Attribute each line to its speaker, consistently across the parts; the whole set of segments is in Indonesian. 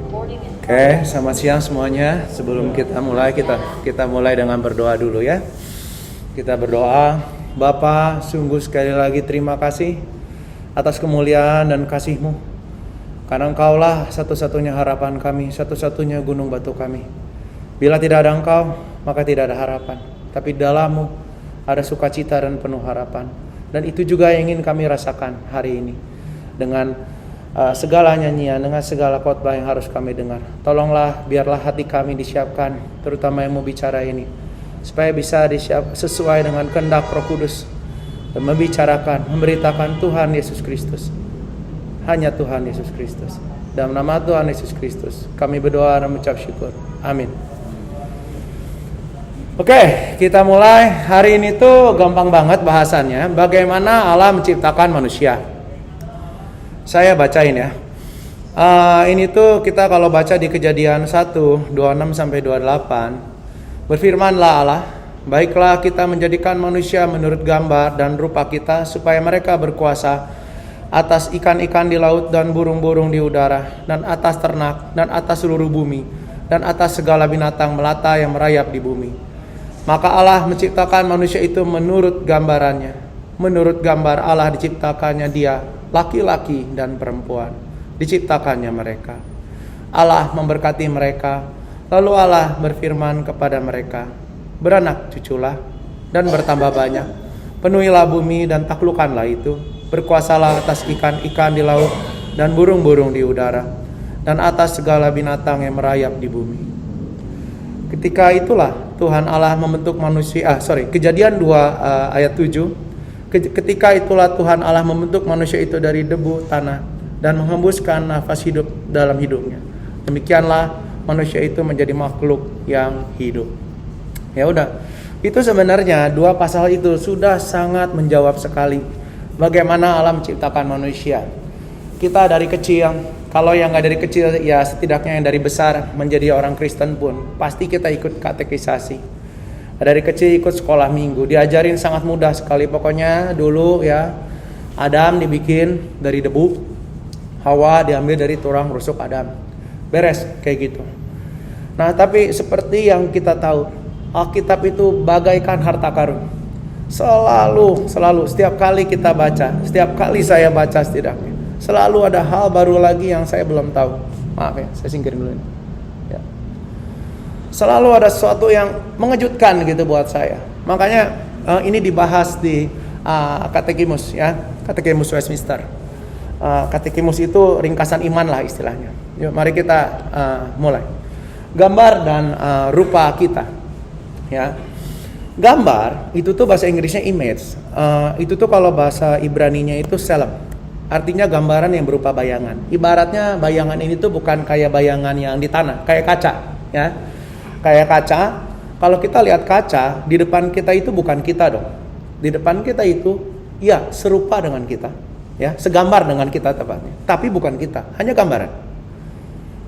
Speaker 1: Oke, selamat siang semuanya. Sebelum kita mulai, kita mulai dengan berdoa dulu ya. Kita berdoa. Bapa, sungguh sekali lagi terima kasih atas kemuliaan dan kasih-Mu. Karena Engkaulah satu-satunya harapan kami, satu-satunya gunung batu kami. Bila tidak ada Engkau, maka tidak ada harapan. Tapi dalam-Mu ada sukacita dan penuh harapan. Dan itu juga yang ingin kami rasakan hari ini. Dengan segala nyanyian, dengan segala khotbah yang harus kami dengar. Tolonglah, biarlah hati kami disiapkan, terutama yang mau bicara ini, supaya bisa sesuai dengan kehendak Roh Kudus, dan membicarakan, memberitakan Tuhan Yesus Kristus. Hanya Tuhan Yesus Kristus. Dalam nama Tuhan Yesus Kristus, kami berdoa dan mengucap syukur. Amin. Oke, kita mulai. Hari ini tuh gampang banget bahasannya. Bagaimana Allah menciptakan manusia. Saya bacain ya. Ini tuh kita kalau baca di Kejadian 1, 26 sampai 28. Berfirmanlah Allah, baiklah kita menjadikan manusia menurut gambar dan rupa kita, supaya mereka berkuasa atas ikan-ikan di laut dan burung-burung di udara, dan atas ternak, dan atas seluruh bumi, dan atas segala binatang melata yang merayap di bumi. Maka Allah menciptakan manusia itu menurut gambarannya. Menurut gambar Allah diciptakannya dia, laki-laki dan perempuan, diciptakannya mereka. Allah memberkati mereka, lalu Allah berfirman kepada mereka, beranak cuculah dan bertambah banyak, penuhilah bumi dan taklukkanlah itu, berkuasalah atas ikan-ikan di laut dan burung-burung di udara, dan atas segala binatang yang merayap di bumi. Ketika itulah Tuhan Allah membentuk manusia. Kejadian 2 ayat 7. Ketika itulah Tuhan Allah membentuk manusia itu dari debu tanah dan menghembuskan nafas hidup dalam hidupnya. Demikianlah manusia itu menjadi makhluk yang hidup. Ya udah, itu sebenarnya dua pasal itu sudah sangat menjawab sekali bagaimana Allah menciptakan manusia. Kita dari kecil, kalau yang nggak dari kecil ya setidaknya yang dari besar menjadi orang Kristen pun pasti kita ikut katekisasi. Dari kecil ikut sekolah minggu, diajarin sangat mudah sekali. Pokoknya dulu ya, Adam dibikin dari debu, Hawa diambil dari tulang rusuk Adam. Beres kayak gitu. Nah, tapi seperti yang kita tahu, Alkitab itu bagaikan harta karun. Selalu setiap kali kita baca, setiap kali saya baca setidaknya, selalu ada hal baru lagi yang saya belum tahu. Maaf ya, saya singkirin dulu ini. Ya. Selalu ada sesuatu yang mengejutkan gitu buat saya. Makanya ini dibahas di katekimus ya, katekimus Westminster. Katekimus itu ringkasan iman lah istilahnya. Yuk, mari kita mulai. Gambar dan rupa kita. Ya, gambar itu tuh bahasa Inggrisnya image. Itu tuh kalau bahasa Ibraninya itu selem. Artinya gambaran yang berupa bayangan. Ibaratnya bayangan ini tuh bukan kayak bayangan yang di tanah, kayak kaca, ya. Kayak kaca, kalau kita lihat kaca, di depan kita itu bukan kita dong. Di depan kita itu, ya serupa dengan kita, ya segambar dengan kita tepatnya. Tapi bukan kita, hanya gambaran.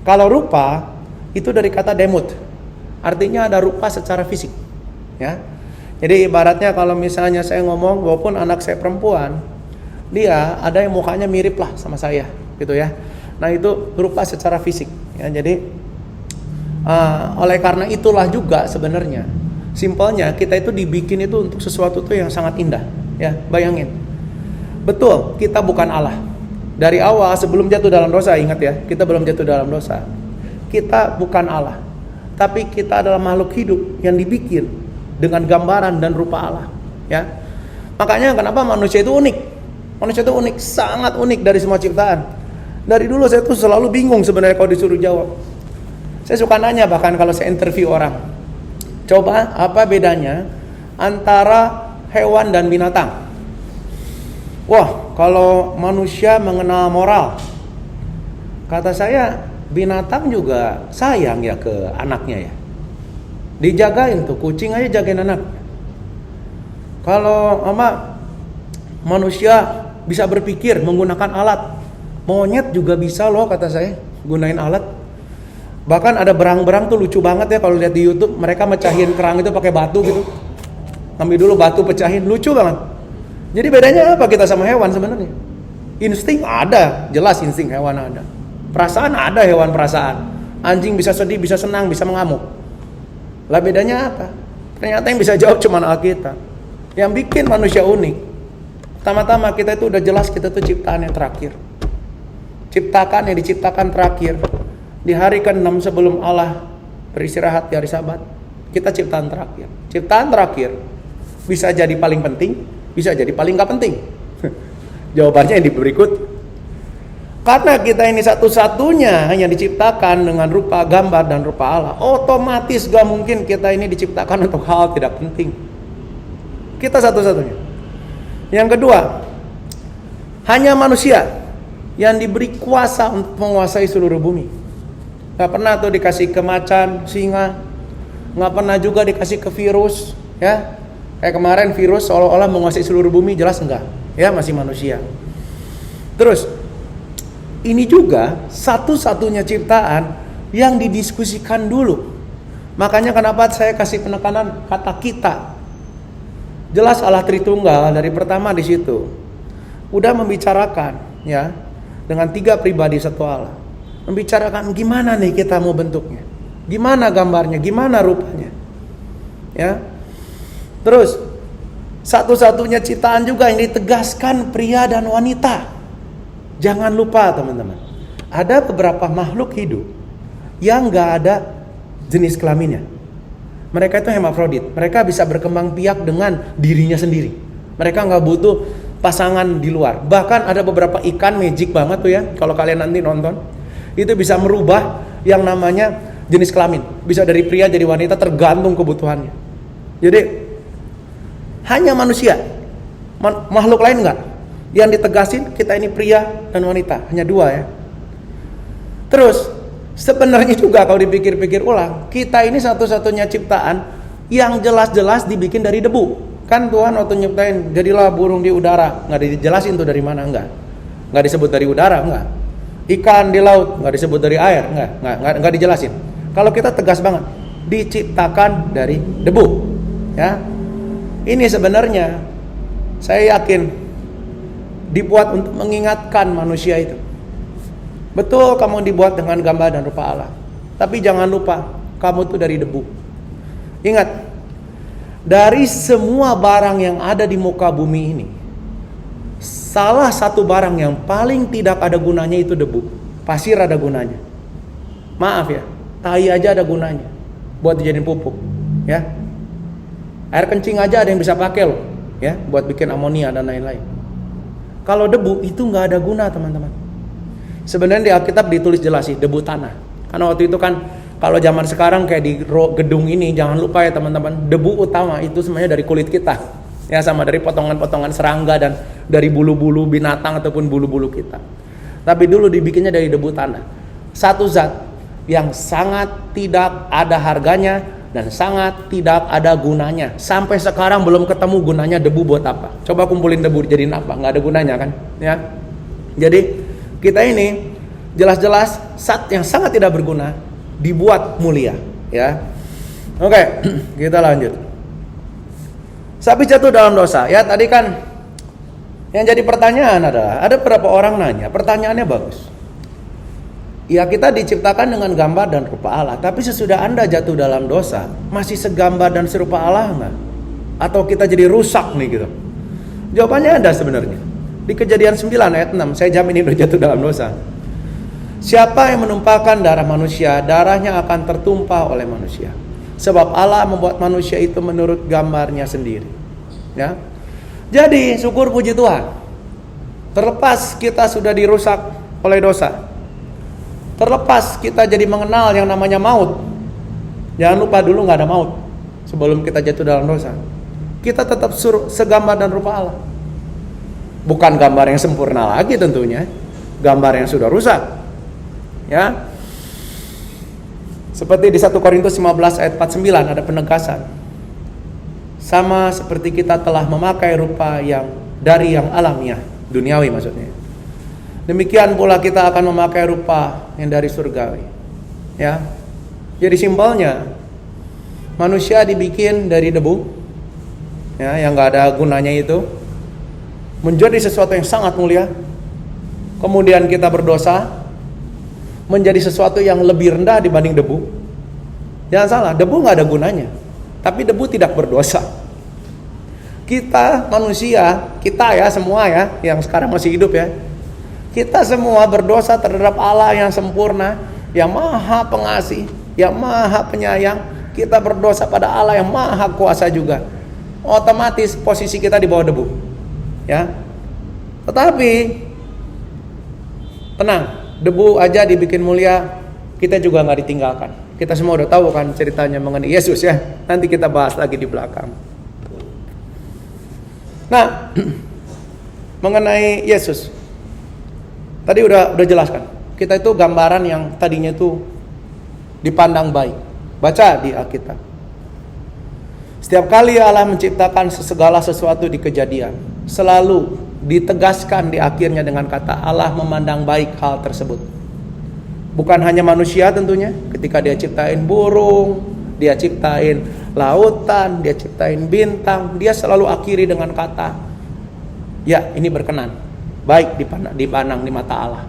Speaker 1: Kalau rupa, itu dari kata demut, artinya ada rupa secara fisik, ya. Jadi ibaratnya kalau misalnya saya ngomong, walaupun anak saya perempuan, dia ada yang mukanya mirip lah sama saya, gitu ya. Nah itu rupa secara fisik, ya. Jadi oleh karena itulah juga sebenarnya simpelnya kita itu dibikin itu untuk sesuatu tuh yang sangat indah, ya. Bayangin, betul kita bukan Allah dari awal sebelum jatuh dalam dosa. Ingat ya, kita belum jatuh dalam dosa, kita bukan Allah, tapi kita adalah makhluk hidup yang dibikin dengan gambaran dan rupa Allah, ya. Makanya kenapa manusia itu unik. Manusia itu unik, sangat unik dari semua ciptaan. Dari dulu saya tuh selalu bingung sebenarnya kalau disuruh jawab. Saya suka nanya bahkan kalau saya interview orang, coba apa bedanya antara hewan dan binatang? Wah, kalau manusia mengenal moral, kata saya binatang juga sayang ya ke anaknya ya. Dijagain tuh, kucing aja jagain anak. Kalau manusia bisa berpikir menggunakan alat, monyet juga bisa loh kata saya gunain alat. Bahkan ada berang-berang tuh lucu banget ya kalau lihat di YouTube, mereka mecahin kerang itu pakai batu gitu. Ambil dulu batu pecahin, lucu banget. Jadi bedanya apa kita sama hewan sebenarnya? Insting ada, jelas insting hewan ada. Perasaan ada, hewan perasaan. Anjing bisa sedih, bisa senang, bisa mengamuk. Lah bedanya apa? Ternyata yang bisa jawab cuma Alkitab. Yang bikin manusia unik. Pertama-tama kita itu udah jelas kita tuh ciptaan yang terakhir. Ciptakan yang diciptakan terakhir. Di hari ke-6 sebelum Allah beristirahat di hari Sabat, kita ciptaan terakhir. Ciptaan terakhir bisa jadi paling penting, bisa jadi paling gak penting. Jawabannya yang di berikut. Karena kita ini satu-satunya yang diciptakan dengan rupa gambar dan rupa Allah, otomatis gak mungkin kita ini diciptakan untuk hal tidak penting. Kita satu-satunya. Yang kedua, hanya manusia yang diberi kuasa untuk menguasai seluruh bumi. Gak pernah tuh dikasih ke macan, singa, gak pernah juga dikasih ke virus, ya. Kayak kemarin virus seolah-olah menguasai seluruh bumi, jelas enggak? Ya, masih manusia. Terus ini juga satu-satunya ciptaan yang didiskusikan dulu. Makanya kenapa saya kasih penekanan kata kita. Jelas Allah Tritunggal dari pertama di situ udah membicarakan, ya, dengan 3 pribadi satu Allah. Membicarakan gimana nih kita mau bentuknya, gimana gambarnya, gimana rupanya, ya. Terus satu-satunya ciptaan juga yang ditegaskan pria dan wanita. Jangan lupa teman-teman, ada beberapa makhluk hidup yang gak ada jenis kelaminnya. Mereka itu hermafrodit. Mereka bisa berkembang biak dengan dirinya sendiri. Mereka gak butuh pasangan di luar. Bahkan ada beberapa ikan magic banget tuh ya, kalau kalian nanti nonton, itu bisa merubah yang namanya jenis kelamin. Bisa dari pria jadi wanita tergantung kebutuhannya. Jadi hanya manusia, makhluk lain enggak. Yang ditegasin kita ini pria dan wanita, hanya 2 ya. Terus sebenarnya juga kalau dipikir-pikir ulang, kita ini satu-satunya ciptaan yang jelas-jelas dibikin dari debu. Kan Tuhan waktu nyiptain jadilah burung di udara, nggak dijelasin tuh dari mana, nggak disebut dari udara, enggak. Ikan di laut nggak disebut dari air, nggak dijelasin. Kalau kita tegas banget, diciptakan dari debu, ya. Ini sebenarnya saya yakin dibuat untuk mengingatkan manusia itu. Betul kamu dibuat dengan gambar dan rupa Allah, tapi jangan lupa kamu tuh dari debu. Ingat, dari semua barang yang ada di muka bumi ini, salah satu barang yang paling tidak ada gunanya itu debu. Pasir ada gunanya. Maaf ya, tai aja ada gunanya buat dijadiin pupuk, ya. Air kencing aja ada yang bisa pakai loh, ya, buat bikin amonia dan lain-lain. Kalau debu itu nggak ada guna teman-teman. Sebenarnya di Alkitab ditulis jelas sih, debu tanah. Karena waktu itu kan kalau zaman sekarang kayak di gedung ini, jangan lupa ya teman-teman, debu utama itu sebenarnya dari kulit kita. Ya, sama dari potongan-potongan serangga dan dari bulu-bulu binatang ataupun bulu-bulu kita. Tapi dulu dibikinnya dari debu tanah. Satu zat yang sangat tidak ada harganya dan sangat tidak ada gunanya. Sampai sekarang belum ketemu gunanya debu buat apa. Coba kumpulin debu jadiin apa? Nggak ada gunanya kan, ya. Jadi kita ini jelas-jelas zat yang sangat tidak berguna dibuat mulia, ya. Oke, kita lanjut. Sapi jatuh dalam dosa. Ya, tadi kan yang jadi pertanyaan adalah, ada beberapa orang nanya, pertanyaannya bagus. Ya, kita diciptakan dengan gambar dan rupa Allah, tapi sesudah Anda jatuh dalam dosa, masih segambar dan serupa Allah enggak? Atau kita jadi rusak nih gitu? Jawabannya ada sebenarnya. Di Kejadian 9 ayat 6, saya jamin ini udah jatuh dalam dosa. Siapa yang menumpahkan darah manusia, darahnya akan tertumpah oleh manusia. Sebab Allah membuat manusia itu menurut gambarnya sendiri. Ya. Jadi, syukur puji Tuhan. Terlepas kita sudah dirusak oleh dosa, terlepas kita jadi mengenal yang namanya maut. Jangan lupa dulu gak ada maut sebelum kita jatuh dalam dosa. Kita tetap segambar dan rupa Allah. Bukan gambar yang sempurna lagi tentunya, gambar yang sudah rusak, ya. Seperti di 1 Korintus 15 ayat 49 ada penegasan. Sama seperti kita telah memakai rupa yang dari yang alamiah, duniawi maksudnya. Demikian pula kita akan memakai rupa yang dari surgawi. Ya. Jadi simpelnya, manusia dibikin dari debu, ya, yang gak ada gunanya itu, menjadi sesuatu yang sangat mulia. Kemudian kita berdosa, menjadi sesuatu yang lebih rendah dibanding debu. Jangan salah, debu nggak ada gunanya, tapi debu tidak berdosa. Kita manusia, kita ya semua ya, yang sekarang masih hidup ya, kita semua berdosa terhadap Allah yang sempurna, yang maha pengasih, yang maha penyayang. Kita berdosa pada Allah yang maha kuasa juga. Otomatis posisi kita di bawah debu, ya. Tetapi tenang, debu aja dibikin mulia, kita juga nggak ditinggalkan. Kita semua udah tahu kan ceritanya mengenai Yesus ya. Nanti kita bahas lagi di belakang. Nah, mengenai Yesus, tadi udah jelaskan. Kita itu gambaran yang tadinya itu dipandang baik. Baca di Alkitab. Setiap kali Allah menciptakan segala sesuatu di Kejadian, selalu ditegaskan di akhirnya dengan kata Allah memandang baik hal tersebut. Bukan hanya manusia tentunya, ketika dia ciptain burung, dia ciptain lautan, dia ciptain bintang, dia selalu akhiri dengan kata, ya ini berkenan, baik dipandang di mata Allah.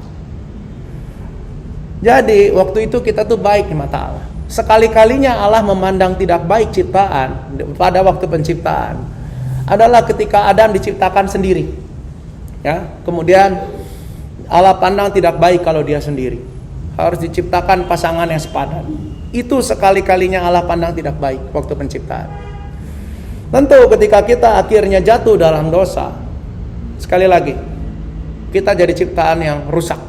Speaker 1: Jadi waktu itu kita tuh baik di mata Allah. Sekali-kalinya Allah memandang tidak baik ciptaan pada waktu penciptaan adalah ketika Adam diciptakan sendiri. Ya, kemudian Allah pandang tidak baik kalau dia sendiri. Harus diciptakan pasangan yang sepadan. Itu sekali-kalinya Allah pandang tidak baik waktu penciptaan. Tentu ketika kita akhirnya jatuh dalam dosa, sekali lagi kita jadi ciptaan yang rusak,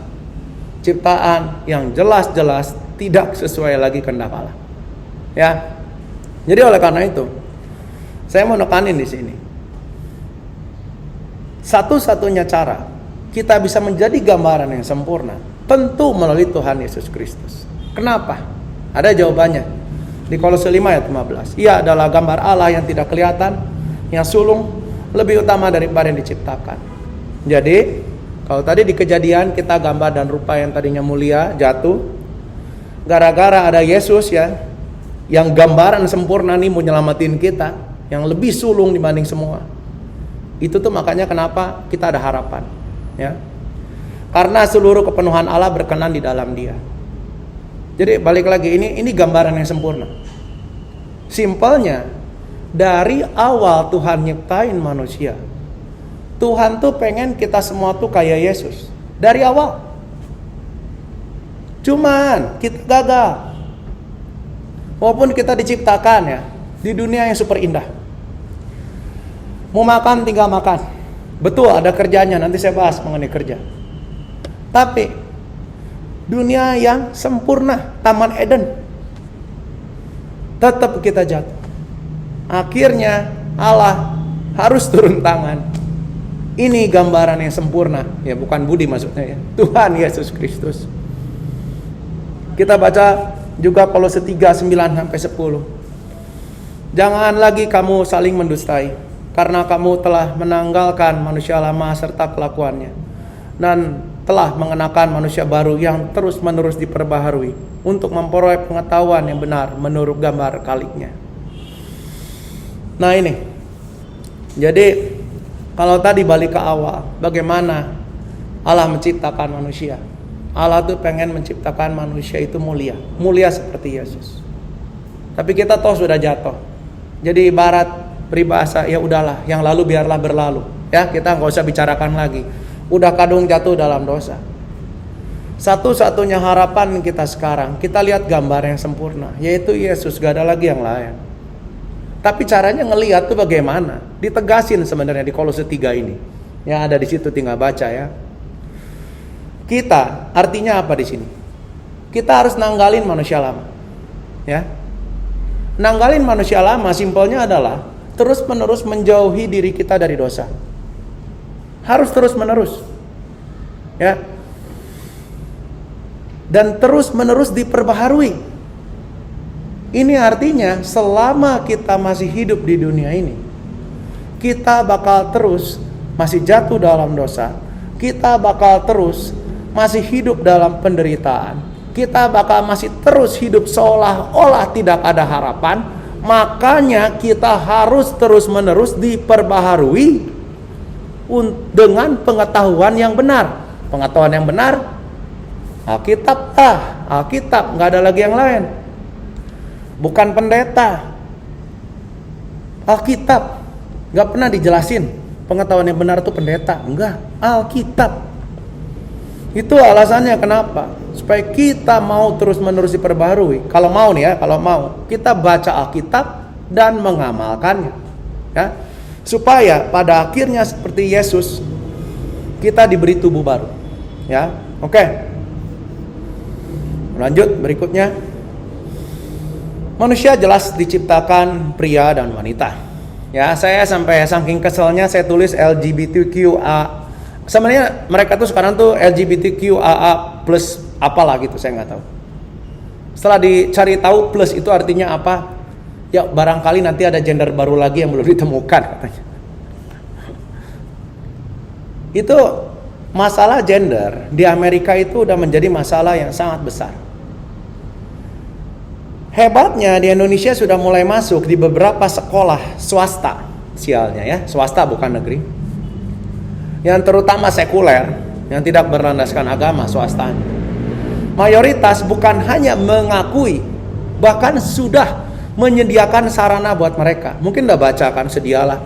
Speaker 1: ciptaan yang jelas-jelas tidak sesuai lagi kehendak Allah. Ya, jadi oleh karena itu saya mau nekanin di sini. Satu-satunya cara kita bisa menjadi gambaran yang sempurna tentu melalui Tuhan Yesus Kristus. Kenapa? Ada jawabannya di Kolose 5 ayat 15. Ia adalah gambar Allah yang tidak kelihatan, yang sulung, lebih utama daripada yang diciptakan. Jadi kalau tadi di Kejadian kita gambar dan rupa yang tadinya mulia jatuh, gara-gara ada Yesus ya, yang gambaran sempurna nih mau nyelamatin kita, yang lebih sulung dibanding semua. Itu tuh makanya kenapa kita ada harapan, ya. Karena seluruh kepenuhan Allah berkenan di dalam Dia. Jadi balik lagi, ini gambaran yang sempurna. Simpelnya, dari awal Tuhan nyiptain manusia, Tuhan tuh pengen kita semua tuh kayak Yesus dari awal. Cuman kita gagal. Walaupun kita diciptakan ya di dunia yang super indah. Mau makan tinggal makan. Betul ada kerjanya, nanti saya bahas mengenai kerja. Tapi dunia yang sempurna, Taman Eden, tetap kita jatuh. Akhirnya Allah harus turun tangan. Ini gambaran yang sempurna, ya bukan Budi maksudnya ya, Tuhan Yesus Kristus. Kita baca juga Kolose 3:9-10. Jangan lagi kamu saling mendustai, karena kamu telah menanggalkan manusia lama serta kelakuannya, dan telah mengenakan manusia baru yang terus-menerus diperbaharui untuk memperoleh pengetahuan yang benar menurut gambar Khaliknya. Nah ini, jadi kalau tadi balik ke awal, bagaimana Allah menciptakan manusia? Allah tuh pengen menciptakan manusia itu mulia, mulia seperti Yesus. Tapi kita toh sudah jatuh. Jadi ibarat peribahasa, ya udahlah, yang lalu biarlah berlalu. Ya, kita nggak usah bicarakan lagi. Udah kadung jatuh dalam dosa. Satu-satunya harapan kita sekarang, kita lihat gambar yang sempurna, yaitu Yesus, gak ada lagi yang lain. Tapi caranya ngelihat tuh bagaimana? Ditegasin sebenarnya di Kolose 3 ini. Ya ada di situ, tinggal baca ya. Kita artinya apa di sini? Kita harus nanggalin manusia lama. Ya. Nanggalin manusia lama simpelnya adalah terus-menerus menjauhi diri kita dari dosa. Harus terus-menerus. Ya. Dan terus-menerus diperbaharui. Ini artinya selama kita masih hidup di dunia ini, kita bakal terus masih jatuh dalam dosa. Kita bakal terus masih hidup dalam penderitaan. Kita bakal masih terus hidup seolah-olah tidak ada harapan. Makanya kita harus terus-menerus diperbaharui dengan pengetahuan yang benar. Pengetahuan yang benar Alkitab, Alkitab, nggak ada lagi yang lain. Bukan pendeta. Alkitab. Nggak pernah dijelasin pengetahuan yang benar itu pendeta. Enggak, Alkitab. Itu alasannya kenapa? Supaya kita mau terus-menerus diperbarui. Kalau mau nih ya, kalau mau, kita baca Alkitab dan mengamalkannya. Ya. Supaya pada akhirnya seperti Yesus, kita diberi tubuh baru. Ya, oke. Lanjut berikutnya. Manusia jelas diciptakan pria dan wanita. Ya, saya sampai saking keselnya saya tulis LGBTQA. Sebenarnya mereka tuh sekarang tuh LGBTQAA plus apalah gitu, saya nggak tahu. Setelah dicari tahu plus itu artinya apa, ya barangkali nanti ada gender baru lagi yang belum ditemukan katanya. Itu masalah gender di Amerika itu udah menjadi masalah yang sangat besar. Hebatnya di Indonesia sudah mulai masuk di beberapa sekolah swasta, sialnya ya, swasta bukan negeri. Yang terutama sekuler, yang tidak berlandaskan agama swastanya. Mayoritas bukan hanya mengakui, bahkan sudah menyediakan sarana buat mereka. Mungkin udah baca kan, sedialah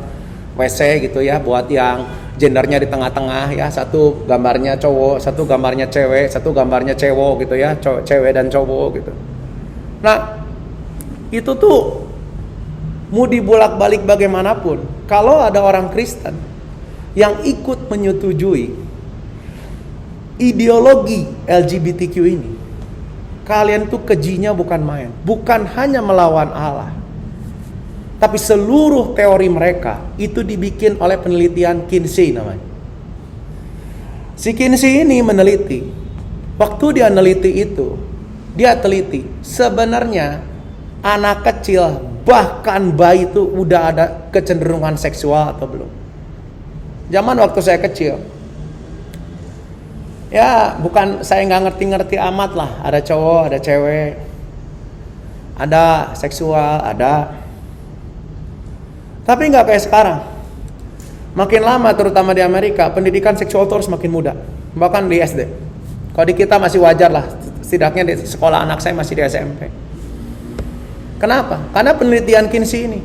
Speaker 1: WC gitu ya, buat yang gendernya di tengah-tengah ya, satu gambarnya cowok, satu gambarnya cewek, satu gambarnya cewek gitu ya, cewek dan cowok gitu. Nah, itu tuh mau dibolak-balik bagaimanapun, kalau ada orang Kristen yang ikut menyetujui ideologi LGBTQ ini, kalian tuh kejinya bukan main. Bukan hanya melawan Allah, tapi seluruh teori mereka itu dibikin oleh penelitian Kinsey namanya. Si Kinsey ini meneliti. Waktu dia meneliti itu, dia teliti sebenarnya anak kecil bahkan bayi itu udah ada kecenderungan seksual atau belum. Zaman waktu saya kecil, ya bukan saya nggak ngerti-ngerti amat lah. Ada cowok, ada cewek, ada seksual, ada. Tapi nggak kayak sekarang. Makin lama, terutama di Amerika, pendidikan seksual terus makin muda. Bahkan di SD. Kalau di kita masih wajar lah. Setidaknya di sekolah anak saya masih di SMP. Kenapa? Karena penelitian Kinsey ini.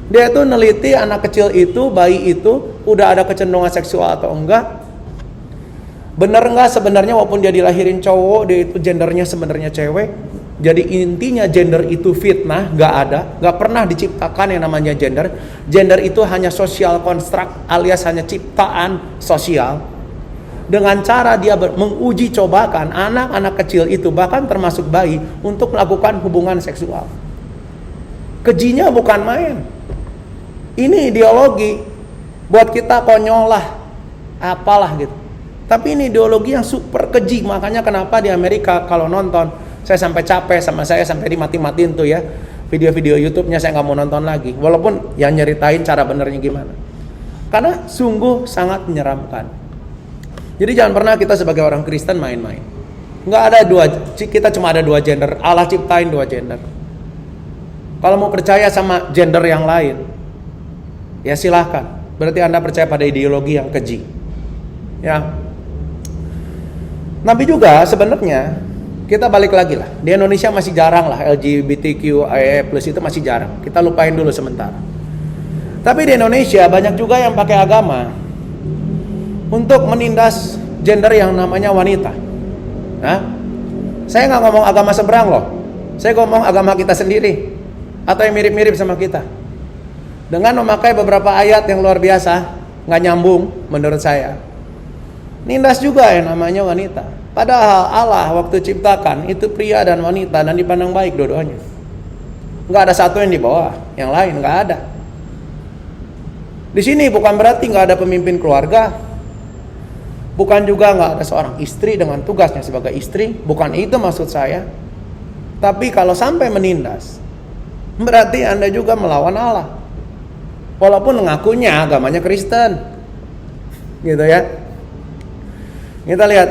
Speaker 1: Dia itu neliti anak kecil itu, bayi itu udah ada kecenderungan seksual atau enggak. Bener enggak sebenarnya walaupun dia dilahirin cowok, dia itu gendernya sebenarnya cewek. Jadi intinya gender itu fitnah, enggak ada, enggak pernah diciptakan yang namanya gender. Gender itu hanya social construct alias hanya ciptaan sosial. Dengan cara dia menguji cobakan anak-anak kecil itu, bahkan termasuk bayi, untuk melakukan hubungan seksual. Kejinya bukan main. Ini ideologi buat kita konyol lah, apalah gitu. Tapi ini ideologi yang super keji. Makanya kenapa di Amerika kalau nonton, saya sampai capek sama saya sampai dimati-matiin tuh ya. Video-video YouTube-nya saya nggak mau nonton lagi. Walaupun yang nyeritain cara benernya gimana. Karena sungguh sangat menyeramkan. Jadi jangan pernah kita sebagai orang Kristen main-main. Nggak ada kita cuma ada dua gender. Allah ciptain dua gender. Kalau mau percaya sama gender yang lain, ya silahkan. Berarti Anda percaya pada ideologi yang keji. Ya. Tapi juga sebenarnya kita balik lagi lah. Di Indonesia masih jarang lah LGBTQIA+ itu masih jarang. Kita lupain dulu sementara. Tapi di Indonesia banyak juga yang pakai agama untuk menindas gender yang namanya wanita. Nah, saya nggak ngomong agama seberang loh. Saya ngomong agama kita sendiri atau yang mirip-mirip sama kita. Dengan memakai beberapa ayat yang luar biasa, nggak nyambung menurut saya. Nindas juga yang namanya wanita. Padahal Allah waktu ciptakan itu pria dan wanita dan dipandang baik dua-duanya. Nggak ada satu yang di bawah, yang lain nggak ada. Di sini bukan berarti nggak ada pemimpin keluarga, bukan juga nggak ada seorang istri dengan tugasnya sebagai istri, bukan itu maksud saya. Tapi kalau sampai menindas, berarti Anda juga melawan Allah. Walaupun mengakunya agamanya Kristen, gitu ya. Kita lihat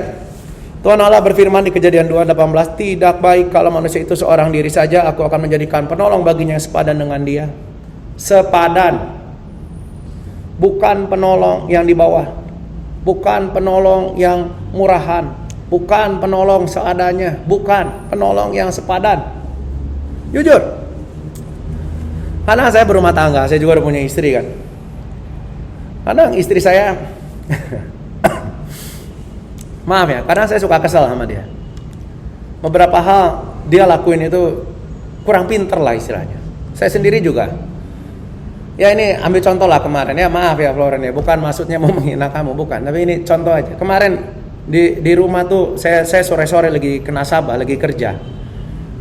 Speaker 1: Tuhan Allah berfirman di Kejadian 2:18, tidak baik kalau manusia itu seorang diri saja, aku akan menjadikan penolong baginya yang sepadan dengan dia. Sepadan, bukan penolong yang di bawah, bukan penolong yang murahan, bukan penolong seadanya, bukan penolong yang sepadan. Jujur. Karena saya berumah tangga, saya juga udah punya istri kan. Kadang istri saya maaf ya, kadang saya suka kesel sama dia. Beberapa hal dia lakuin itu kurang pinter lah istilahnya. Saya sendiri juga. Ya ini ambil contoh lah kemarin ya, maaf ya Floren ya, bukan maksudnya mau menghina kamu, bukan. Tapi ini contoh aja. Kemarin di rumah tuh saya sore-sore lagi ke nasabah, lagi kerja.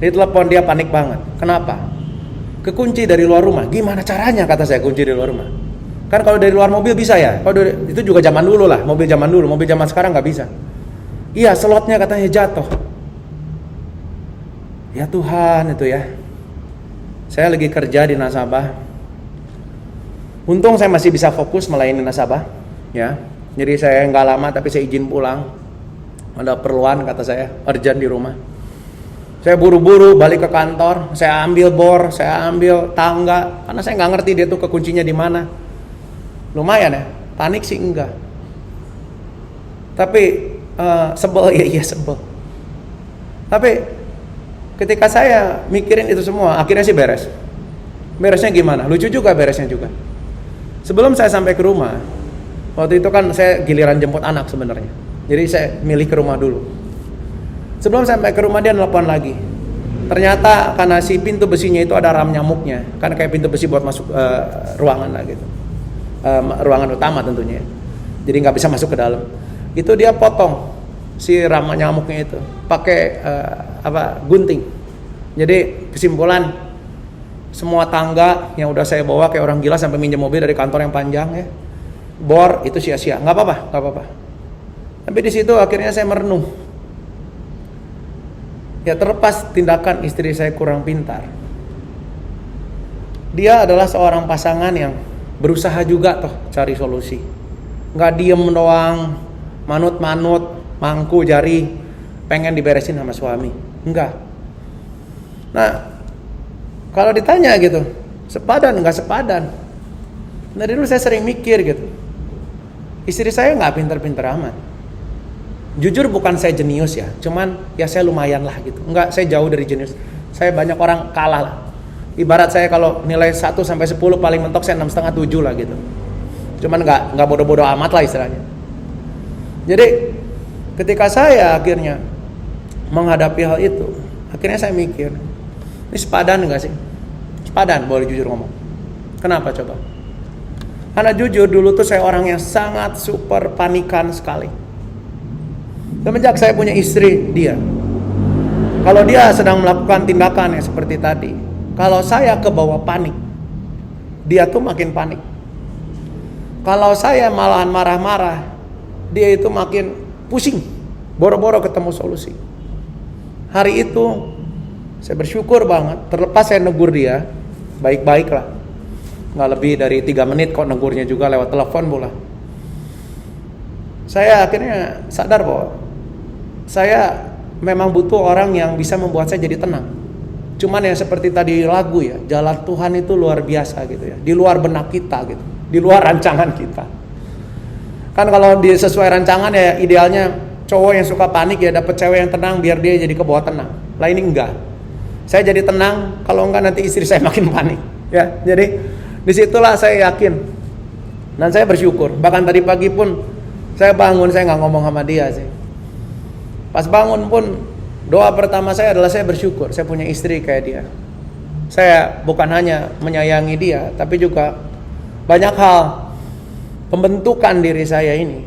Speaker 1: Ditelepon, dia panik banget. Kenapa? Kekunci dari luar rumah. Gimana caranya kata saya kunci dari luar rumah? Kan kalau dari luar mobil bisa ya. Kalau itu juga zaman dulu lah, mobil zaman dulu, mobil zaman sekarang nggak bisa. Iya, slotnya katanya jatuh. Ya Tuhan itu ya. Saya lagi kerja di nasabah. Untung saya masih bisa fokus melayani nasabah, ya. Jadi saya nggak lama tapi saya izin pulang. Ada perluan kata saya, urgent di rumah. Saya buru-buru balik ke kantor, saya ambil bor, saya ambil tangga, karena saya nggak ngerti dia tuh kekuncinya di mana. Lumayan ya, panik sih enggak. Tapi sebel ya, iya sebel. Tapi ketika saya mikirin itu semua, akhirnya sih beres. Beresnya gimana? Lucu juga beresnya juga. Sebelum saya sampai ke rumah, waktu itu kan saya giliran jemput anak sebenarnya. Jadi saya milih ke rumah dulu. Sebelum sampai ke rumah dia nelpon lagi. Ternyata karena si pintu besinya itu ada ram nyamuknya, kan kayak pintu besi buat masuk ruangan lah gitu. Ruangan utama tentunya. Jadi nggak bisa masuk ke dalam. Itu dia potong si ram nyamuknya itu pakai gunting. Jadi kesimpulan, semua tangga yang udah saya bawa kayak orang gila sampai minjem mobil dari kantor yang panjang ya, bor itu sia-sia. Nggak apa-apa. Tapi di situ akhirnya saya merenung. Ya terlepas tindakan istri saya kurang pintar, dia adalah seorang pasangan yang berusaha juga toh cari solusi. Nggak diem doang, manut-manut, mangku jari, pengen diberesin sama suami. Enggak. Nah, kalau ditanya gitu, sepadan nggak sepadan? Dari dulu saya sering mikir gitu. Istri saya nggak pinter-pinter amat. Jujur bukan saya jenius ya, cuman ya saya lumayan lah gitu. Enggak, saya jauh dari jenius. Saya banyak orang kalah lah. Ibarat saya kalau nilai 1 sampai 10 paling mentok saya 6,5 7 lah gitu. Cuman nggak bodoh-bodoh amat lah istilahnya. Jadi ketika saya akhirnya menghadapi hal itu, akhirnya saya mikir, ini sepadan enggak sih? Sepadan, boleh jujur ngomong. Kenapa coba? Karena jujur dulu tuh saya orang yang sangat super panikan sekali. Semenjak saya punya istri dia, kalau dia sedang melakukan tindakan yang seperti tadi, kalau saya kebawa panik, dia tuh makin panik. Kalau saya malahan marah-marah, dia itu makin pusing, boro-boro ketemu solusi. Hari itu saya bersyukur banget, terlepas saya negur dia baik-baik lah, nggak lebih dari 3 menit kok negurnya juga lewat telepon pula. Saya akhirnya sadar bahwa saya memang butuh orang yang bisa membuat saya jadi tenang. Cuman ya seperti tadi lagu ya, jalan Tuhan itu luar biasa gitu ya, di luar benak kita gitu, di luar rancangan kita. Kan kalau di sesuai rancangan ya idealnya cowok yang suka panik ya dapat cewek yang tenang biar dia jadi kebawa tenang. Lah ini enggak. Saya jadi tenang, kalau enggak nanti istri saya makin panik ya. Jadi disitulah saya yakin dan saya bersyukur. Bahkan tadi pagi pun saya bangun, saya nggak ngomong sama dia sih. Pas bangun pun doa pertama saya adalah saya bersyukur saya punya istri kayak dia. Saya bukan hanya menyayangi dia, tapi juga banyak hal pembentukan diri saya ini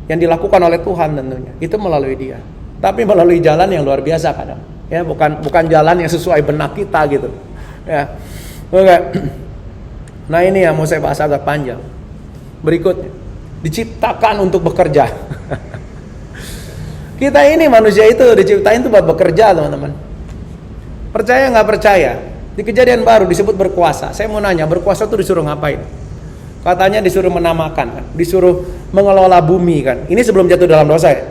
Speaker 1: yang dilakukan oleh Tuhan tentunya itu melalui dia. Tapi melalui jalan yang luar biasa kadang. Ya, bukan jalan yang sesuai benak kita gitu. Ya. Oke. Nah, ini yang mau saya bahas agak panjang. Berikutnya, diciptakan untuk bekerja. Kita ini manusia itu diciptain itu buat bekerja, teman-teman. Percaya nggak percaya? Di Kejadian Baru disebut berkuasa. Saya mau nanya, berkuasa itu disuruh ngapain? Katanya disuruh menamakan, kan? Disuruh mengelola bumi kan. Ini sebelum jatuh dalam dosa ya.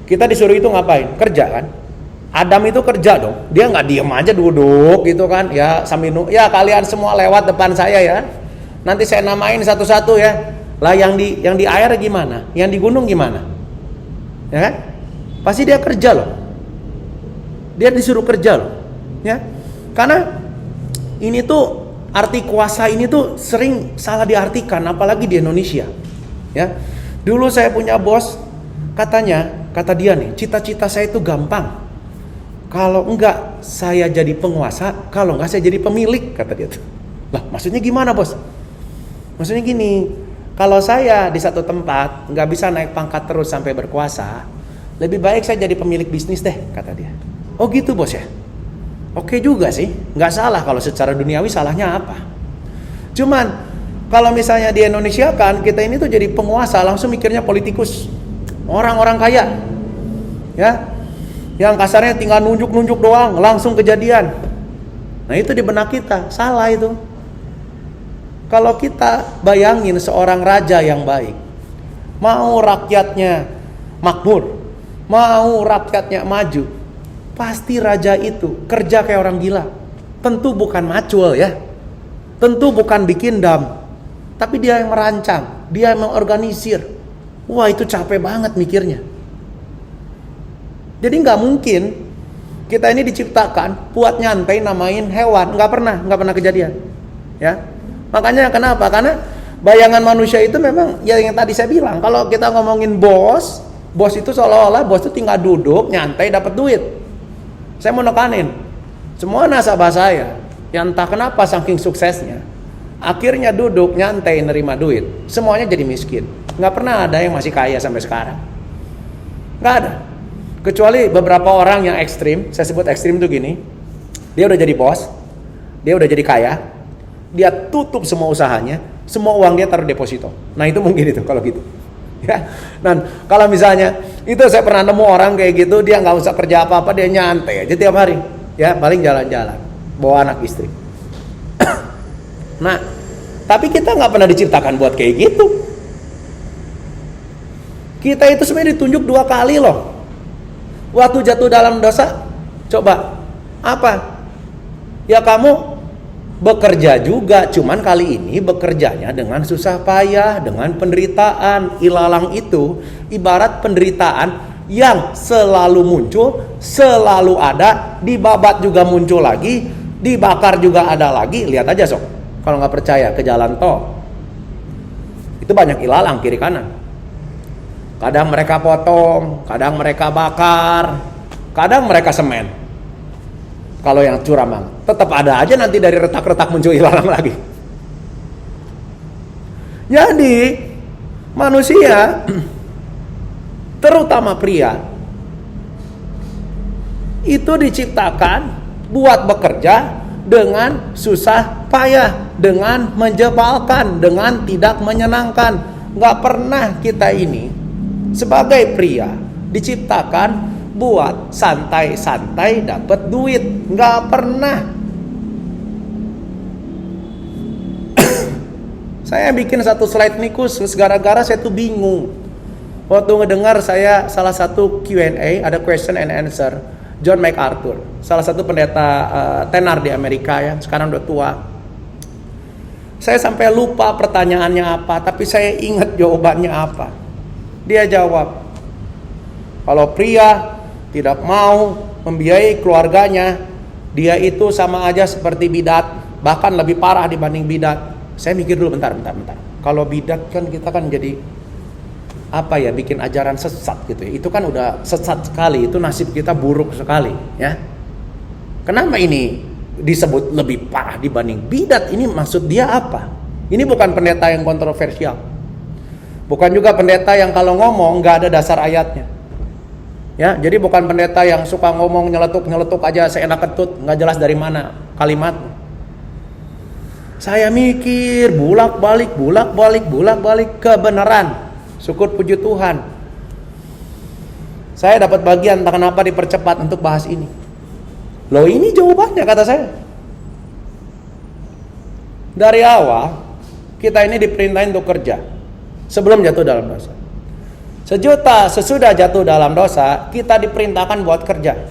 Speaker 1: Kita disuruh itu ngapain? Kerja kan. Adam itu kerja dong. Dia nggak diem aja duduk gitu kan. Ya sambil ya kalian semua lewat depan saya ya. Nanti saya namain satu-satu ya. Lah yang di air gimana? Yang di gunung gimana? ya kan? Pasti dia kerja loh. Dia disuruh kerja loh, ya. Karena ini tuh arti kuasa ini tuh sering salah diartikan, apalagi di Indonesia, ya. Dulu saya punya bos, kata dia nih, cita-cita saya itu gampang. Kalau enggak saya jadi penguasa, kalau enggak saya jadi pemilik, kata dia tuh. Lah, maksudnya gimana, bos? Maksudnya gini, kalau saya di satu tempat nggak bisa naik pangkat terus sampai berkuasa, lebih baik saya jadi pemilik bisnis deh, kata dia. Oh gitu, bos ya? Oke juga sih, nggak salah kalau secara duniawi, salahnya apa? Cuman kalau misalnya di Indonesia kan kita ini tuh jadi penguasa langsung mikirnya politikus, orang-orang kaya, ya, yang kasarnya tinggal nunjuk-nunjuk doang langsung kejadian. Nah itu di benak kita, salah itu. Kalau kita bayangin seorang raja yang baik, mau rakyatnya makmur, mau rakyatnya maju, pasti raja itu kerja kayak orang gila. Tentu bukan macul ya, tentu bukan bikin dam, tapi dia yang merancang, dia yang mengorganisir. Wah itu capek banget mikirnya. Jadi nggak mungkin kita ini diciptakan buat nyantai namain hewan, nggak pernah kejadian, ya. Makanya kenapa? Karena bayangan manusia itu memang ya yang tadi saya bilang, kalau kita ngomongin bos itu seolah-olah bos itu tinggal duduk nyantai dapat duit. Saya mau nekanin, semua nasabah saya yang entah kenapa saking suksesnya, akhirnya duduk nyantai nerima duit, semuanya jadi miskin. Nggak pernah ada yang masih kaya sampai sekarang, nggak ada. Kecuali beberapa orang yang ekstrim. Saya sebut ekstrim itu gini, dia udah jadi bos, dia udah jadi kaya, dia tutup semua usahanya, semua uang dia taruh deposito. Nah itu mungkin itu kalau gitu, ya. Dan kalau misalnya itu saya pernah nemu orang kayak gitu, dia nggak usah kerja apa-apa, dia nyantai aja tiap hari, ya, paling jalan-jalan, bawa anak istri. Nah, tapi kita nggak pernah diciptakan buat kayak gitu. Kita itu sebenarnya ditunjuk 2 kali loh. Waktu jatuh dalam dosa, coba apa? Ya kamu bekerja juga, cuman kali ini bekerjanya dengan susah payah, dengan penderitaan. Ilalang itu ibarat penderitaan yang selalu muncul, selalu ada, dibabat juga muncul lagi, dibakar juga ada lagi. Lihat aja sok, kalau nggak percaya ke jalan tol, itu banyak ilalang kiri kanan. Kadang mereka potong, kadang mereka bakar, kadang mereka semen. Kalau yang curam, tetap ada aja nanti dari retak-retak muncul ilalang lagi. Jadi manusia, terutama pria, itu diciptakan buat bekerja dengan susah payah, dengan menjebalkan, dengan tidak menyenangkan. Gak pernah kita ini sebagai pria diciptakan buat santai-santai dapat duit, nggak pernah. Saya bikin satu slide nih khusus gara-gara saya tuh bingung waktu ngedengar saya salah satu Q&A, ada question and answer, John MacArthur, salah satu pendeta tenar di Amerika ya, sekarang udah tua. Saya sampai lupa pertanyaannya apa, tapi saya ingat jawabannya apa. Dia jawab, kalau pria tidak mau membiayai keluarganya, dia itu sama aja seperti bidat, bahkan lebih parah dibanding bidat. Saya mikir dulu, bentar. Kalau bidat kan kita kan jadi apa ya, bikin ajaran sesat gitu ya. Itu kan udah sesat sekali, itu nasib kita buruk sekali ya. Kenapa ini disebut lebih parah dibanding bidat? Ini maksud dia apa? Ini bukan pendeta yang kontroversial. Bukan juga pendeta yang kalau ngomong nggak ada dasar ayatnya, ya. Jadi bukan pendeta yang suka ngomong nyeletuk aja seenak ketut, nggak jelas dari mana kalimatnya. Saya mikir bulak balik kebenaran. Syukur puji Tuhan, saya dapat bagian entah kenapa dipercepat untuk bahas ini. Loh ini jawabannya kata saya. Dari awal kita ini diperintahin untuk kerja sebelum jatuh dalam dosa. Sesudah jatuh dalam dosa, kita diperintahkan buat kerja.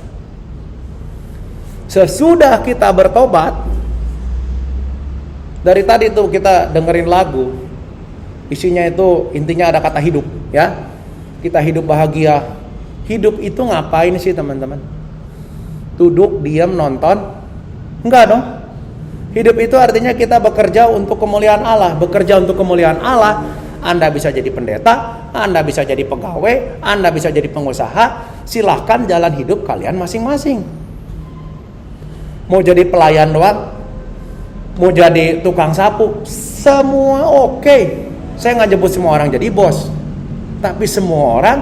Speaker 1: Sesudah kita bertobat, dari tadi tuh kita dengerin lagu, isinya itu intinya ada kata hidup, ya. Kita hidup bahagia, Hidup itu ngapain sih teman-teman? Duduk, diam, nonton? Enggak dong. Hidup itu artinya kita bekerja untuk kemuliaan Allah. Bekerja untuk kemuliaan Allah, Anda bisa jadi pendeta, Anda bisa jadi pegawai, Anda bisa jadi pengusaha. Silahkan jalan hidup kalian masing-masing. Mau jadi pelayan doang, mau jadi tukang sapu, semua oke. Saya nggak nyebut semua orang jadi bos, tapi semua orang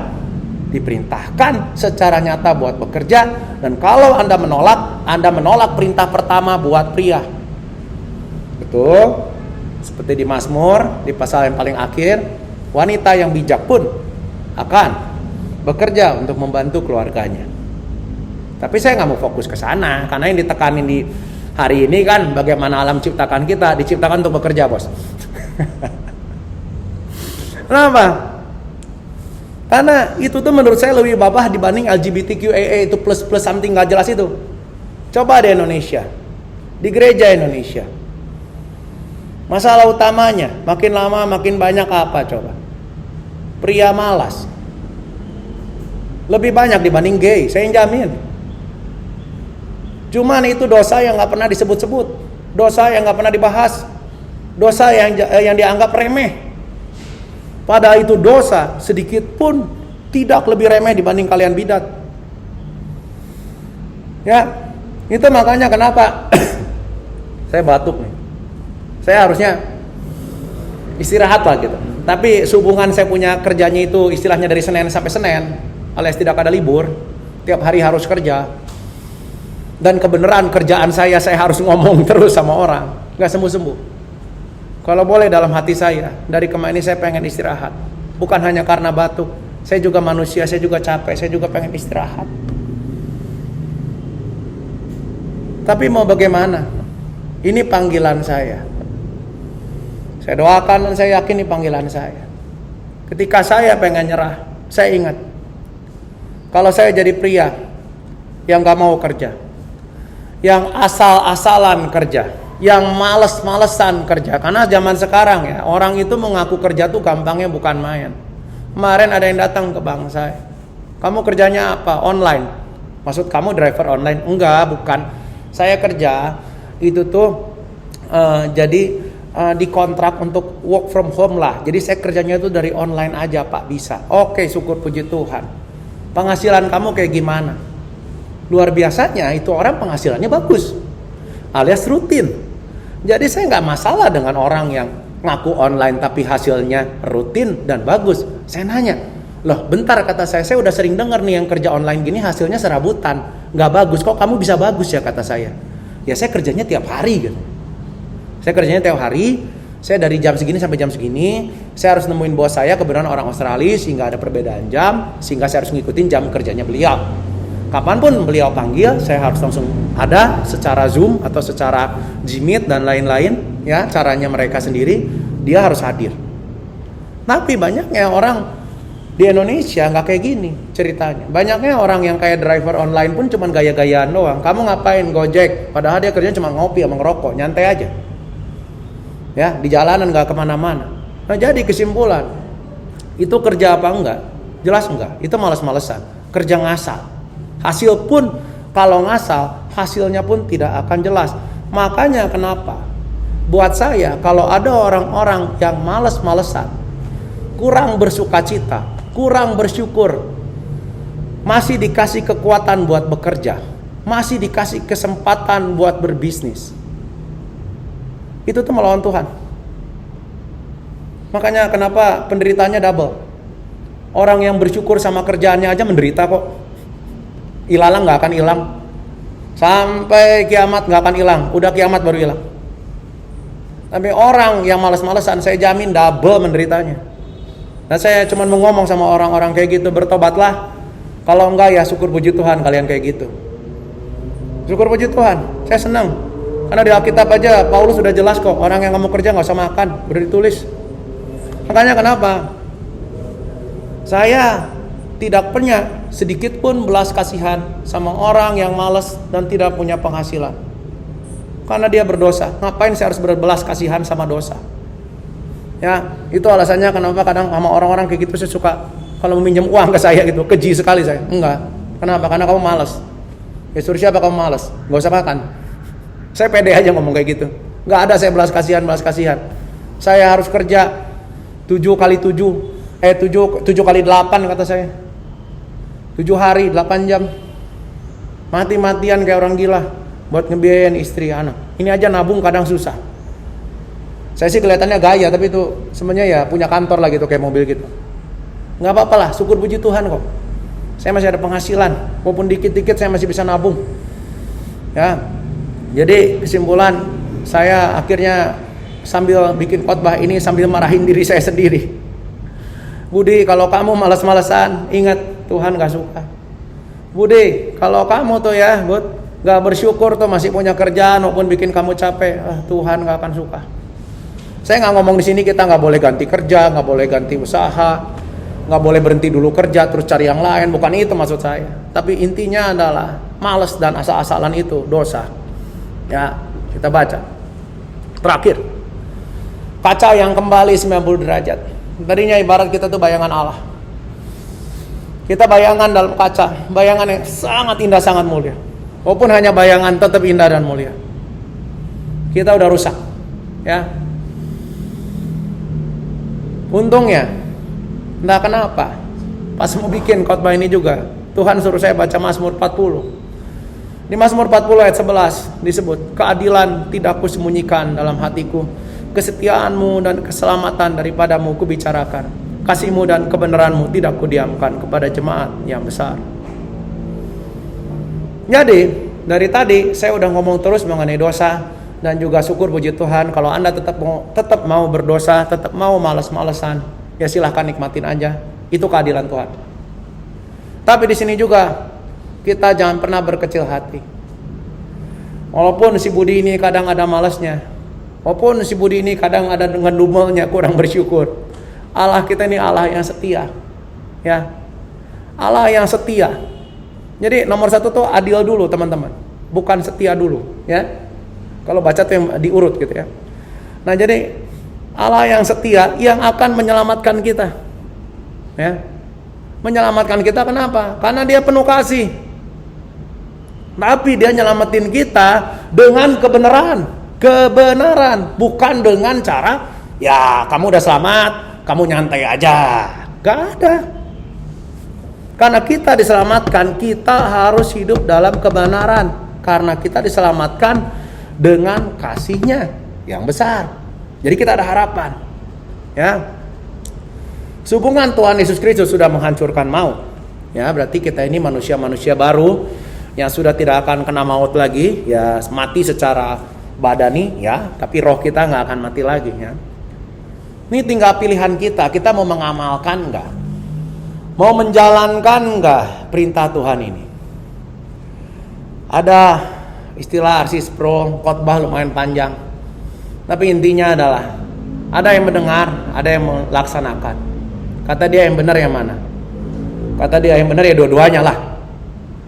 Speaker 1: diperintahkan secara nyata buat bekerja. Dan kalau Anda menolak perintah pertama buat pria. Betul, seperti di Mazmur, di pasal yang paling akhir, wanita yang bijak pun akan bekerja untuk membantu keluarganya. Tapi saya nggak mau fokus ke sana, karena yang ditekanin di hari ini kan bagaimana alam ciptakan kita, diciptakan untuk bekerja, bos. Kenapa? Karena itu tuh menurut saya lebih babah dibanding LGBTQIA itu plus something gak jelas itu. Coba di Indonesia, di gereja Indonesia, masalah utamanya makin lama makin banyak apa coba? Pria malas. Lebih banyak dibanding gay, saya jamin. Cuman itu dosa yang gak pernah disebut-sebut, dosa yang gak pernah dibahas, dosa yang dianggap remeh. Padahal itu dosa sedikit pun tidak lebih remeh dibanding kalian bidat. Ya, itu makanya kenapa saya batuk nih. Saya harusnya istirahat lah gitu. Tapi sehubungan saya punya kerjanya itu istilahnya dari Senin sampai Senin, alias tidak ada libur, tiap hari harus kerja. Dan kebenaran kerjaan saya harus ngomong terus sama orang, nggak sembuh-sembuh. Kalau boleh dalam hati saya, dari kemarin ini saya pengen istirahat. Bukan hanya karena batuk, saya juga manusia, saya juga capek, saya juga pengen istirahat. Tapi mau bagaimana? Ini panggilan saya. Saya doakan dan saya yakin ini panggilan saya. Ketika saya pengen nyerah, saya ingat, kalau saya jadi pria yang gak mau kerja, yang asal-asalan kerja, yang males-malesan kerja. Karena zaman sekarang ya, orang itu mengaku kerja tuh gampangnya bukan main. Kemarin ada yang datang ke bank saya, kamu kerjanya apa? Online. Maksud kamu driver online? Enggak, bukan. Saya kerja itu tuh jadi dikontrak untuk work from home lah. Jadi saya kerjanya itu dari online aja Pak, bisa. Oke, syukur puji Tuhan. Penghasilan kamu kayak gimana? Luar biasanya itu orang penghasilannya bagus, alias rutin. Jadi saya nggak masalah dengan orang yang ngaku online tapi hasilnya rutin dan bagus. Saya nanya, loh bentar, kata saya udah sering dengar nih yang kerja online gini hasilnya serabutan, nggak bagus. Kok kamu bisa bagus ya, kata saya. Ya saya kerjanya tiap hari gitu. Saya kerjanya tiap hari, saya dari jam segini sampai jam segini. Saya harus nemuin bos saya, kebetulan orang Australia, sehingga ada perbedaan jam, sehingga saya harus ngikutin jam kerjanya beliau. Kapanpun beliau panggil, saya harus langsung ada secara Zoom atau secara Gmeet dan lain-lain, ya caranya mereka sendiri, dia harus hadir. Tapi banyaknya orang di Indonesia nggak kayak gini ceritanya. Banyaknya orang yang kayak driver online pun cuma gaya-gayaan doang. Kamu ngapain Gojek? Padahal dia kerjanya cuma ngopi sama ngerokok, nyantai aja. Ya di jalanan nggak kemana-mana. Nah jadi kesimpulan, itu kerja apa enggak? Jelas enggak? Itu malas-malesan, kerja ngasal. Hasil pun kalau ngasal, hasilnya pun tidak akan jelas. Makanya kenapa buat saya kalau ada orang-orang yang malas-malesan, kurang bersukacita, kurang bersyukur, masih dikasih kekuatan buat bekerja, masih dikasih kesempatan buat berbisnis, itu tuh melawan Tuhan. Makanya kenapa penderitanya double. Orang yang bersyukur sama kerjaannya aja menderita kok. Ilalang gak akan hilang. Sampai kiamat gak akan hilang. Udah kiamat baru hilang. Tapi orang yang malas-malesan, saya jamin double menderitanya. Nah saya cuma mau ngomong sama orang-orang kayak gitu, bertobatlah. Kalau enggak ya syukur puji Tuhan kalian kayak gitu. Syukur puji Tuhan, saya senang. Karena di Alkitab aja Paulus sudah jelas kok, orang yang gak mau kerja gak usah makan, udah ditulis. Makanya kenapa saya tidak punya sedikit pun belas kasihan sama orang yang malas dan tidak punya penghasilan. Karena dia berdosa. Ngapain saya harus berbelas kasihan sama dosa? Ya, itu alasannya kenapa kadang sama orang-orang kayak gitu saya suka kalau meminjam uang ke saya gitu, keji sekali saya. Enggak. Kenapa? Karena kamu malas. Ya suruh siapa kamu malas? Gak usah makan. Saya pede aja ngomong kayak gitu. Gak ada saya belas kasihan. Saya harus kerja 7 kali 8 kata saya. 7 hari 8 jam. Mati-matian kayak orang gila buat ngebiayain istri anak. Ini aja nabung kadang susah. Saya sih kelihatannya gaya, tapi itu sebenarnya ya punya kantor lah gitu, kayak mobil gitu. Nggak apa-apa lah, syukur puji Tuhan kok. Saya masih ada penghasilan, walaupun dikit-dikit saya masih bisa nabung. Ya, jadi kesimpulan saya akhirnya sambil bikin khotbah ini sambil marahin diri saya sendiri. Budi, kalau kamu malas-malasan, ingat Tuhan nggak suka. Budi, kalau kamu tuh ya, nggak bersyukur tuh masih punya kerjaan walaupun bikin kamu capek, Tuhan nggak akan suka. Saya nggak ngomong di sini kita nggak boleh ganti kerja, nggak boleh ganti usaha, nggak boleh berhenti dulu kerja terus cari yang lain, bukan itu maksud saya. Tapi intinya adalah malas dan asal-asalan itu dosa. Ya, kita baca. Terakhir, kaca yang kembali 90 derajat. Tadinya ibarat kita tuh bayangan Allah. Kita bayangan dalam kaca, bayangan yang sangat indah, sangat mulia. Walaupun hanya bayangan tetap indah dan mulia. Kita udah rusak, ya. Untungnya, entah kenapa, pas mau bikin khotbah ini juga, Tuhan suruh saya baca Mazmur 40. Di Mazmur 40 ayat 11 disebut, keadilan tidak kusembunyikan dalam hatiku, kesetiaanmu dan keselamatan daripadamu kubicarakan, kasihmu dan kebenaranmu tidak kudiamkan kepada jemaat yang besar. Jadi, dari tadi saya udah ngomong terus mengenai dosa. Dan juga syukur puji Tuhan, kalau Anda tetap mau berdosa, tetap mau malas-malesan, ya silahkan nikmatin aja. Itu keadilan Tuhan. Tapi di sini juga kita jangan pernah berkecil hati. Walaupun si Budi ini kadang ada malasnya, walaupun si Budi ini kadang ada dengan dumelnya, kurang bersyukur. Allah kita ini Allah yang setia, ya. Allah yang setia. Jadi nomor 1 tuh adil dulu teman-teman, bukan setia dulu, ya. Kalau baca tuh yang diurut gitu ya. Nah jadi Allah yang setia yang akan menyelamatkan kita, ya. Menyelamatkan kita kenapa? Karena Dia penuh kasih. Tapi Dia nyelamatin kita dengan kebenaran, bukan dengan cara ya kamu udah selamat, kamu nyantai aja. Gak ada. Karena kita diselamatkan, kita harus hidup dalam kebenaran. Karena kita diselamatkan dengan kasih-Nya yang besar. Jadi kita ada harapan. Ya. Sehubungan Tuhan Yesus Kristus sudah menghancurkan maut. Ya, berarti kita ini manusia-manusia baru yang sudah tidak akan kena maut lagi, ya mati secara badani ya, tapi roh kita nggak akan mati lagi ya. Ini tinggal pilihan kita mau mengamalkan nggak? Mau menjalankan nggak perintah Tuhan ini? Ada istilah Arsis Pro, khotbah lumayan panjang. Tapi intinya adalah ada yang mendengar, ada yang melaksanakan. Kata dia yang benar yang mana? Kata dia yang benar ya dua-duanya lah.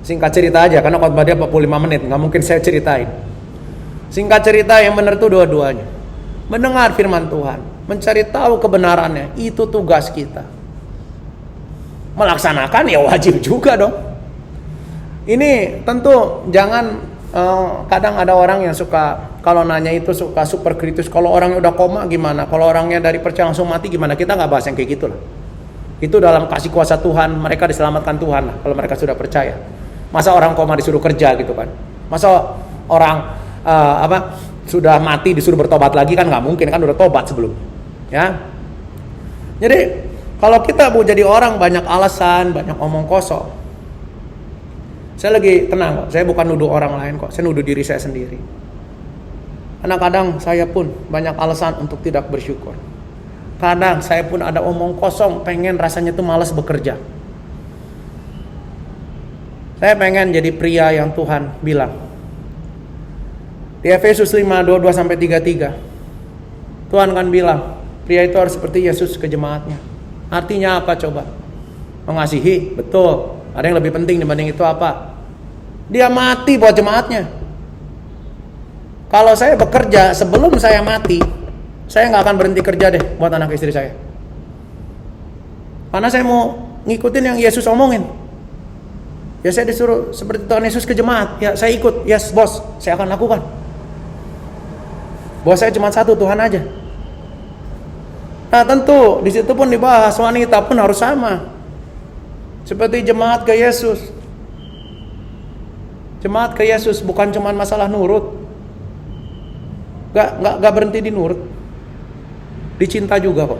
Speaker 1: Singkat cerita aja, karena khotbah dia 45 menit, nggak mungkin saya ceritain. Singkat cerita yang benar tuh dua-duanya. Mendengar firman Tuhan, mencari tahu kebenarannya, itu tugas kita. Melaksanakan ya wajib juga dong. Ini tentu jangan kadang ada orang yang suka kalau nanya itu suka super kritis. Kalau orangnya udah koma gimana? Kalau orangnya dari percaya langsung mati gimana? Kita nggak bahas yang kayak gitu lah. Itu dalam kasih kuasa Tuhan, mereka diselamatkan Tuhan lah kalau mereka sudah percaya. Masa orang koma disuruh kerja gitu kan? Masa orang sudah mati disuruh bertobat lagi kan nggak mungkin, kan udah tobat sebelum. Ya. Jadi kalau kita mau jadi orang banyak alasan, banyak omong kosong. Saya lagi tenang kok, saya bukan nuduh orang lain kok, saya nuduh diri saya sendiri. Karena kadang saya pun banyak alasan untuk tidak bersyukur. Kadang saya pun ada omong kosong, pengen rasanya tuh malas bekerja. Saya pengen jadi pria yang Tuhan bilang. Di Efesus 5:22-33, Tuhan kan bilang, pria itu harus seperti Yesus ke jemaatnya. Artinya apa coba? Mengasihi, betul. Ada yang lebih penting dibanding itu apa? Dia mati buat jemaatnya. Kalau saya bekerja sebelum saya mati, saya nggak akan berhenti kerja deh buat anak istri saya. Karena saya mau ngikutin yang Yesus omongin. Ya saya disuruh seperti Tuhan Yesus ke jemaat, ya saya ikut. Yes bos, saya akan lakukan. Bos saya cuma satu, Tuhan aja. Nah tentu di situ pun dibahas wanita pun harus sama, seperti jemaat ke Yesus. Jemaat ke Yesus bukan cuma masalah nurut, gak berhenti di nurut, dicinta juga kok.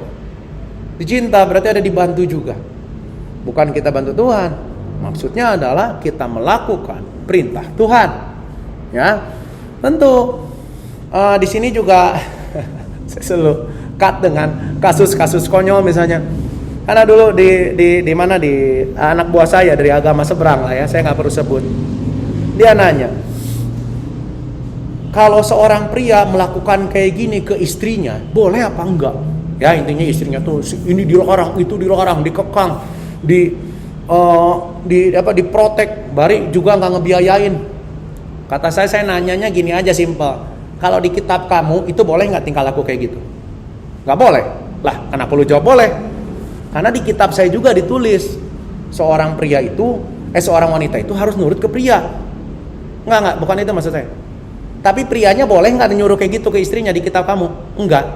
Speaker 1: Dicinta berarti ada dibantu juga. Bukan kita bantu Tuhan, maksudnya adalah kita melakukan perintah Tuhan. Ya, tentu di sini juga saya selalu cut dengan kasus-kasus konyol misalnya. Karena dulu di mana di anak buah saya dari agama seberang lah ya, saya nggak perlu sebut. Dia nanya, kalau seorang pria melakukan kayak gini ke istrinya, boleh apa enggak? Ya intinya istrinya tuh ini dilarang, itu dilarang, dikekang, diprotek, bari juga nggak ngebiayain. Kata saya nanyanya gini aja simpel. Kalau di kitab kamu itu boleh nggak tingkah laku kayak gitu? Nggak boleh. Lah kenapa lu jawab boleh? Karena di kitab saya juga ditulis seorang wanita itu harus nurut ke pria. Enggak, bukan itu maksud saya. Tapi prianya boleh nggak nyuruh kayak gitu ke istrinya di kitab kamu? Enggak.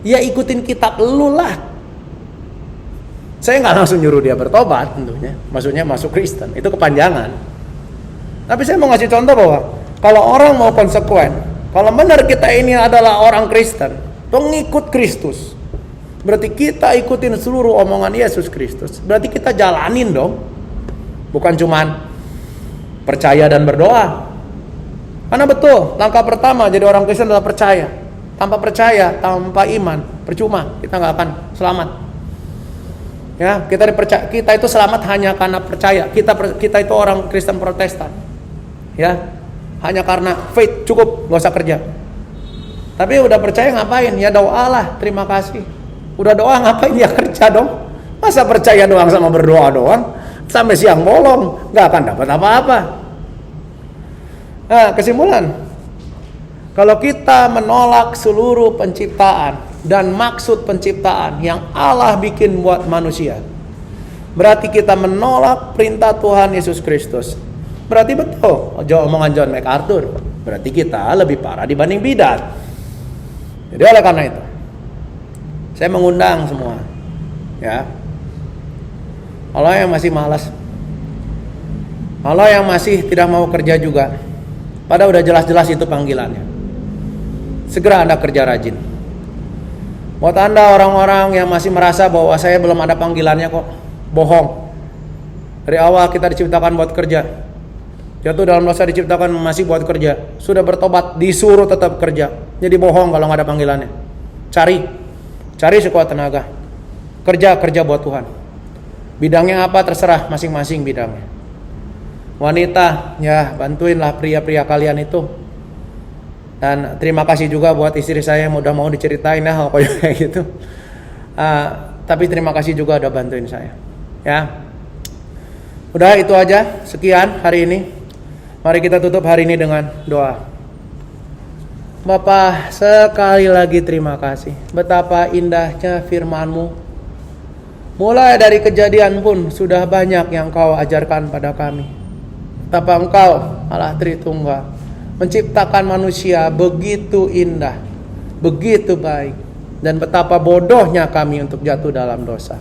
Speaker 1: Ya ikutin kitab lu lah. Saya nggak langsung nyuruh dia bertobat tentunya. Maksudnya masuk Kristen, itu kepanjangan. Tapi saya mau ngasih contoh bahwa kalau orang mau konsekuen, kalau benar kita ini adalah orang Kristen, pengikut Kristus, berarti kita ikutin seluruh omongan Yesus Kristus. Berarti kita jalanin dong. Bukan cuman percaya dan berdoa. Karena betul, langkah pertama jadi orang Kristen adalah percaya. Tanpa percaya, tanpa iman, percuma, kita nggak akan selamat. Ya, kita itu selamat hanya karena percaya. Kita itu orang Kristen Protestan. Ya, hanya karena faith cukup, nggak usah kerja. Tapi udah percaya ngapain? Ya doalah, terima kasih. Udah doa ngapain? Ya kerja dong. Masa percaya doang sama berdoa doang? Sampai siang bolong, nggak akan dapat apa-apa. Nah, kesimpulan, kalau kita menolak seluruh penciptaan dan maksud penciptaan yang Allah bikin buat manusia, berarti kita menolak perintah Tuhan Yesus Kristus. Berarti betul omongan John MacArthur, berarti kita lebih parah dibanding bidat. Jadi oleh karena itu, saya mengundang semua, ya, kalau yang masih malas, kalau yang masih tidak mau kerja juga, padahal udah jelas-jelas itu panggilannya, segera Anda kerja rajin. Buat Anda orang-orang yang masih merasa bahwa saya belum ada panggilannya kok, bohong. Dari awal kita diciptakan buat kerja. Jatuh dalam dosa diciptakan masih buat kerja. Sudah bertobat disuruh tetap kerja. Jadi bohong kalau nggak ada panggilannya. Cari sekuat tenaga. Kerja buat Tuhan. Bidangnya apa terserah masing-masing bidangnya. Wanita, ya bantuinlah pria-pria kalian itu. Dan terima kasih juga buat istri saya yang udah mau diceritain ya hal kayak gitu. Tapi terima kasih juga udah bantuin saya. Ya, udah itu aja. Sekian hari ini. Mari kita tutup hari ini dengan doa. Bapa, sekali lagi terima kasih. Betapa indahnya firman-Mu. Mulai dari kejadian pun sudah banyak yang Kau ajarkan pada kami. Betapa Engkau Allah Tritunggal menciptakan manusia begitu indah, begitu baik, dan betapa bodohnya kami untuk jatuh dalam dosa.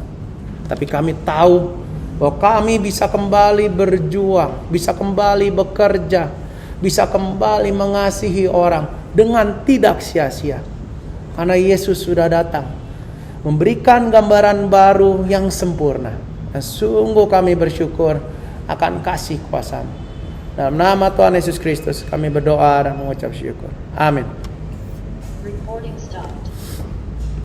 Speaker 1: Tapi kami tahu bahwa kami bisa kembali berjuang, bisa kembali bekerja, bisa kembali mengasihi orang dengan tidak sia-sia. Karena Yesus sudah datang memberikan gambaran baru yang sempurna. Dan sungguh kami bersyukur akan kasih kuasa-Mu. Dalam nama Tuhan Yesus Kristus kami berdoa dan mengucap syukur. Amin.